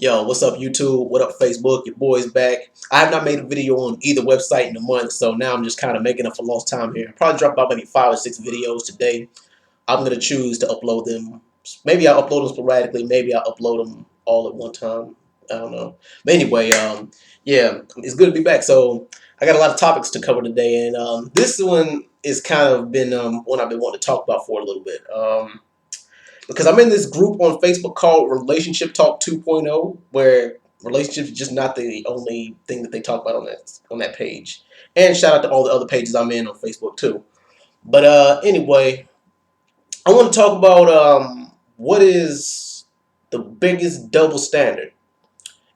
Yo, what's up YouTube? What up Facebook? Your boy's back. I have not made a video on either website in a month, so now I'm just kind of making up for lost time here. I'll probably drop about maybe 5 or 6 videos today. I'm going to choose to upload them. Maybe I'll upload them sporadically. Maybe I'll upload them all at one time. I don't know. But anyway, yeah, it's good to be back. So I got a lot of topics to cover today, and this one is kind of been one I've been wanting to talk about for a little bit. Because I'm in this group on Facebook called Relationship Talk 2.0, where relationships is just not the only thing that they talk about on that page. And shout out to all the other pages I'm in on Facebook too. But anyway, I want to talk about what is the biggest double standard.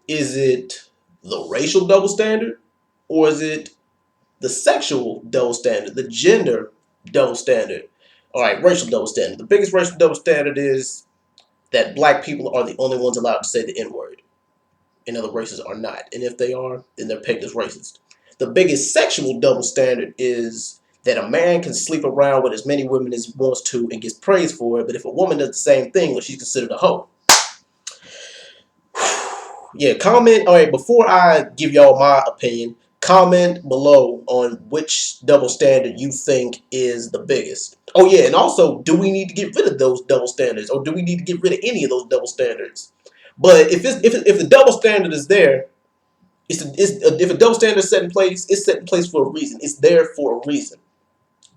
Is it the racial double standard, or is it the sexual double standard, the gender double standard? All right, racial double standard. The biggest racial double standard is that black people are the only ones allowed to say the N-word, and other races are not. And if they are, then they're pegged as racist. The biggest sexual double standard is that a man can sleep around with as many women as he wants to and gets praised for it, but if a woman does the same thing, well, she's considered a hoe. Yeah, comment. All right, before I give y'all my opinion, comment below on which double standard you think is the biggest. Oh yeah, and also, do we need to get rid of those double standards, or do we need to get rid of any of those double standards? But if the double standard is there, if a double standard is set in place, it's set in place for a reason. It's there for a reason.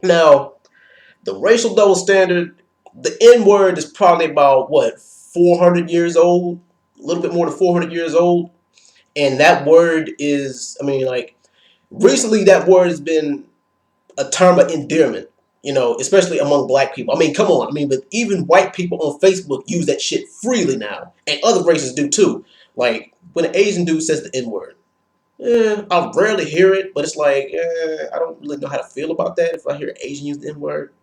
Now, the racial double standard, the N word is probably about what, 400 years old, a little bit more than 400 years old. And that word is, I mean, like, recently that word has been a term of endearment, you know, especially among black people. I mean, come on. I mean, but even white people on Facebook use that shit freely now. And other races do too. Like, when an Asian dude says the N word, I rarely hear it, but it's like, I don't really know how to feel about that if I hear an Asian use the N word.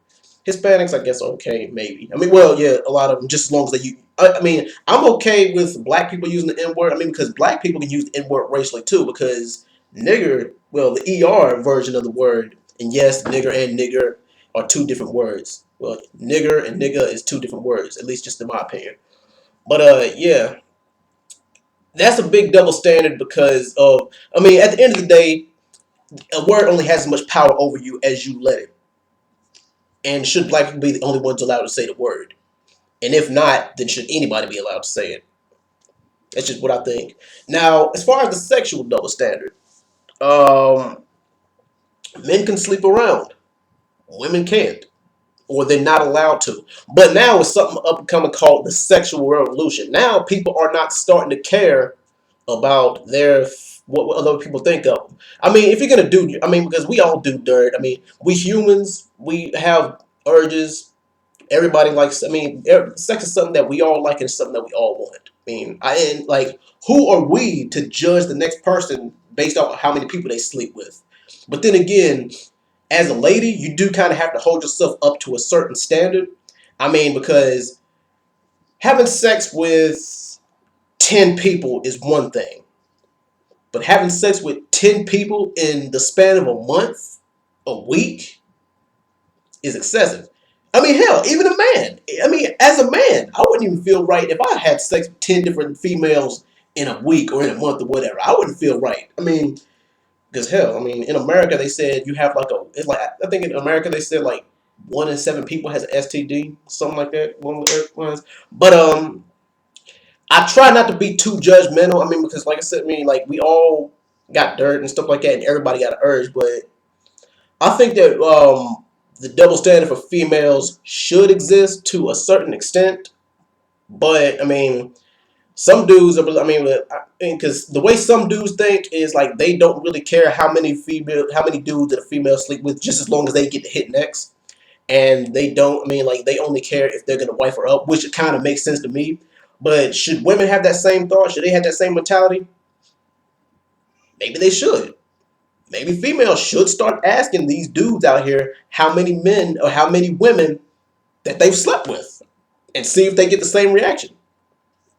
Hispanics, I guess, are okay, maybe. I mean, well, yeah, a lot of them, just as long as they use. I mean, I'm okay with black people using the N word. I mean, because black people can use the N word racially too, because nigger, well, the ER version of the word, and yes, nigger and nigger are two different words. Well, nigger and nigga is two different words, at least just in my opinion. But yeah, that's a big double standard because of, I mean, at the end of the day, a word only has as much power over you as you let it. And should black people be the only ones allowed to say the word? And if not, then should anybody be allowed to say it? That's just what I think. Now, as far as the sexual double standard, um, men can sleep around, women can't, or they're not allowed to. But now it's something up and coming called the sexual revolution. Now people are not starting to care about what other people think of them. I mean, if you're gonna do, I mean, because we all do dirt. I mean, we humans, we have urges. Everybody likes. I mean, sex is something that we all like and it's something that we all want. I mean, and like, who are we to judge the next person based off of how many people they sleep with? But then again, as a lady, you do kind of have to hold yourself up to a certain standard. I mean, because having sex with 10 people is one thing, but having sex with 10 people in the span of a month, a week, is excessive. I mean, hell, even a man. I mean, as a man, I wouldn't even feel right if I had sex with 10 different females in a week or in a month or whatever. I wouldn't feel right. I mean, because hell, I mean, in America they said you have like it's like, I think in America they said like 1 in 7 people has an STD, something like that. One of the ones. But I try not to be too judgmental. I mean, because like I said, I mean, like we all got dirt and stuff like that, and everybody got an urge. But I think that the double standard for females should exist to a certain extent. But I mean, some dudes are, I mean, because the way some dudes think is like they don't really care how many dudes that a female sleep with, just as long as they get to hit next. And they don't, I mean, like they only care if they're gonna wife her up, which it kind of makes sense to me. But should women have that same thought? Should they have that same mentality? Maybe they should. Maybe females should start asking these dudes out here how many men or how many women that they've slept with, and see if they get the same reaction.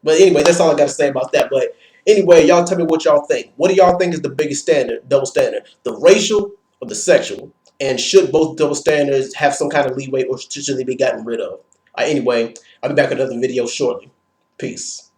But anyway, that's all I got to say about that. But anyway, y'all tell me what y'all think. What do y'all think is the biggest standard, double standard? The racial or the sexual? And should both double standards have some kind of leeway, or should they be gotten rid of? Anyway, I'll be back with another video shortly. Peace.